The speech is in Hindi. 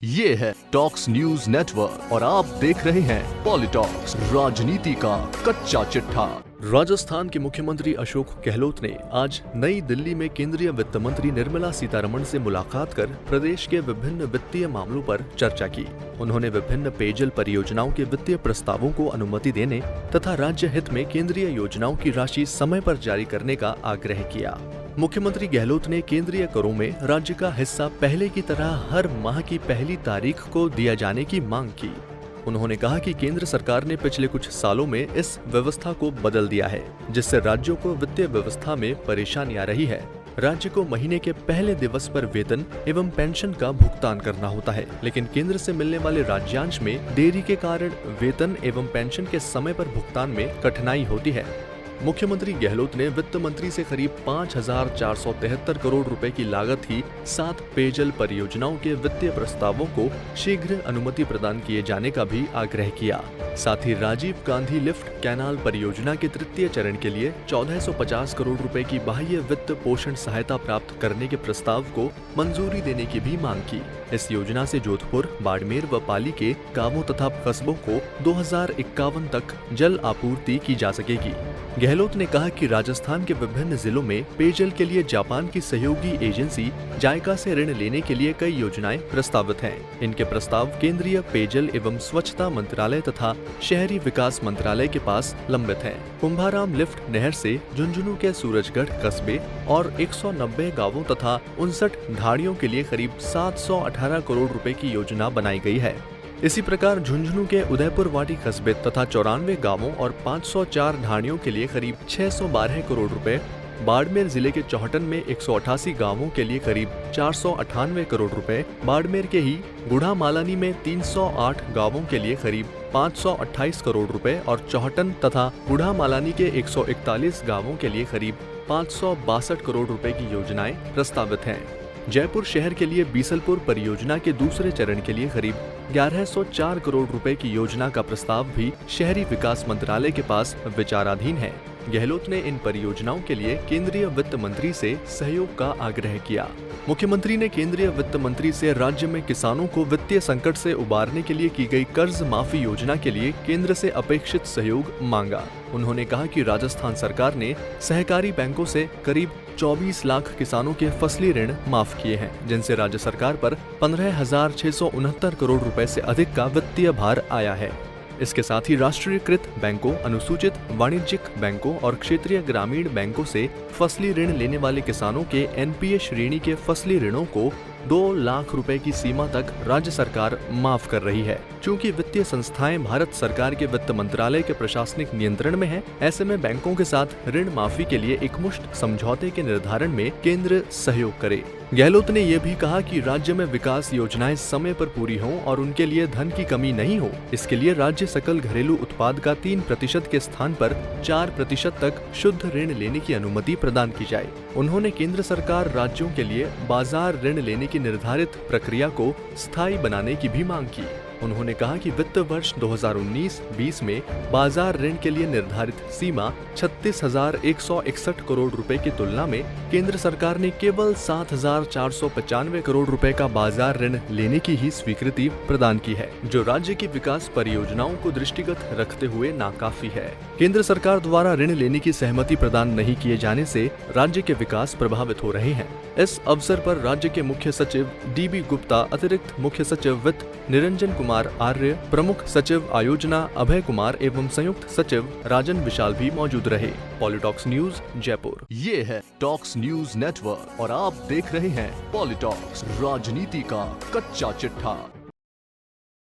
ये है टॉक्स न्यूज नेटवर्क और आप देख रहे हैं पॉलिटॉक्स, राजनीति का कच्चा चिट्ठा। राजस्थान के मुख्यमंत्री अशोक गहलोत ने आज नई दिल्ली में केंद्रीय वित्त मंत्री निर्मला सीतारमण से मुलाकात कर प्रदेश के विभिन्न वित्तीय मामलों पर चर्चा की। उन्होंने विभिन्न पेयजल परियोजनाओं के वित्तीय प्रस्तावों को अनुमति देने तथा राज्य हित में केंद्रीय योजनाओं की राशि समय पर जारी करने का आग्रह किया। मुख्यमंत्री गहलोत ने केंद्रीय करों में राज्य का हिस्सा पहले की तरह हर माह की पहली तारीख को दिया जाने की मांग की। उन्होंने कहा कि केंद्र सरकार ने पिछले कुछ सालों में इस व्यवस्था को बदल दिया है, जिससे राज्यों को वित्तीय व्यवस्था में परेशानी आ रही है। राज्य को महीने के पहले दिवस पर वेतन एवं पेंशन का भुगतान करना होता है, लेकिन केंद्र से मिलने वाले राज्यांश में देरी के कारण वेतन एवं पेंशन के समय पर भुगतान में कठिनाई होती है। मुख्यमंत्री गहलोत ने वित्त मंत्री से करीब 5,473 करोड़ रुपए की लागत की 7 पेयजल परियोजनाओं के वित्तीय प्रस्तावों को शीघ्र अनुमति प्रदान किए जाने का भी आग्रह किया। साथ ही राजीव गांधी लिफ्ट कैनाल परियोजना के तृतीय चरण के लिए 1450 करोड़ रुपए की बाह्य वित्त पोषण सहायता प्राप्त करने के प्रस्ताव को मंजूरी देने की भी मांग की। इस योजना से जोधपुर, बाड़मेर व पाली के गांवों तथा कस्बों को 2051 तक जल आपूर्ति की जा सकेगी। गहलोत ने कहा कि राजस्थान के विभिन्न जिलों में पेयजल के लिए जापान की सहयोगी एजेंसी जायका से ऋण लेने के लिए कई योजनाएं प्रस्तावित हैं। इनके प्रस्ताव केंद्रीय पेयजल एवं स्वच्छता मंत्रालय तथा शहरी विकास मंत्रालय के पास लंबित हैं। कुंभाराम लिफ्ट नहर से झुंझुनू के सूरजगढ़ कस्बे और 190 गांवों तथा 59 ढाणियों के लिए करीब 718 करोड़ रुपए की योजना बनाई गई है। इसी प्रकार झुंझुनू के उदयपुर वाटी कस्बे तथा 94 गांवों और 504 ढाणियों के लिए करीब 612 करोड़ रुपए, बाड़मेर जिले के चौहटन में 188 गांवों के लिए करीब 498 करोड़ रुपए, बाड़मेर के ही गुढ़ा मालानी में 308 गांवों के लिए करीब 528 करोड़ रुपए और चौहटन तथा गुढ़ा मालानी के 141 गांवों के लिए करीब 562 करोड़ रुपए की योजनाएं प्रस्तावित हैं। जयपुर शहर के लिए बीसलपुर परियोजना के दूसरे चरण के लिए करीब 1104 करोड़ रुपए की योजना का प्रस्ताव भी शहरी विकास मंत्रालय के पास विचाराधीन है। गहलोत ने इन परियोजनाओं के लिए केंद्रीय वित्त मंत्री से सहयोग का आग्रह किया। मुख्यमंत्री ने केंद्रीय वित्त मंत्री से राज्य में किसानों को वित्तीय संकट से उबारने के लिए की गई कर्ज माफी योजना के लिए केंद्र से अपेक्षित सहयोग मांगा। उन्होंने कहा कि राजस्थान सरकार ने सहकारी बैंकों से करीब 24 लाख किसानों के फसली ऋण माफ किए हैं, जिनसे राज्य सरकार पर 15,669 करोड़ रुपए से अधिक का वित्तीय भार आया है। इसके साथ ही राष्ट्रीयकृत बैंकों, अनुसूचित वाणिज्यिक बैंकों और क्षेत्रीय ग्रामीण बैंकों से फसली ऋण लेने वाले किसानों के एनपीए श्रेणी के फसली ऋणों को 2 लाख रुपए की सीमा तक राज्य सरकार माफ कर रही है। चूंकि वित्तीय संस्थाएं भारत सरकार के वित्त मंत्रालय के प्रशासनिक नियंत्रण में हैं, ऐसे में बैंकों के साथ ऋण माफी के लिए एकमुश्त समझौते के निर्धारण में केंद्र सहयोग करे। गहलोत ने यह भी कहा कि राज्य में विकास योजनाएं समय पर पूरी हों और उनके लिए धन की कमी नहीं हो। इसके लिए राज्य सकल घरेलू उत्पाद का 3% के स्थान पर 4% तक शुद्ध ऋण लेने की अनुमति प्रदान की जाए। उन्होंने केंद्र सरकार राज्यों के लिए बाजार ऋण लेने की निर्धारित प्रक्रिया को स्थायी बनाने की भी मांग की। उन्होंने कहा कि वित्त वर्ष 2019-20 में बाजार ऋण के लिए निर्धारित सीमा 36,161 करोड़ रुपए की तुलना में केंद्र सरकार ने केवल 7,495 करोड़ रुपए का बाजार ऋण लेने की ही स्वीकृति प्रदान की है, जो राज्य की विकास परियोजनाओं को दृष्टिगत रखते हुए नाकाफी है। केंद्र सरकार द्वारा ऋण लेने की सहमति प्रदान नहीं किए जाने से राज्य के विकास प्रभावित हो रहे हैं। इस अवसर पर राज्य के मुख्य सचिव DB गुप्ता, अतिरिक्त मुख्य सचिव वित्त निरंजन कुमार आर्य, प्रमुख सचिव आयोजना अभय कुमार एवं संयुक्त सचिव राजन विशाल भी मौजूद रहे। पॉलिटॉक्स न्यूज जयपुर। ये है टॉक्स न्यूज नेटवर्क और आप देख रहे हैं पॉलिटॉक्स, राजनीति का कच्चा चिट्ठा।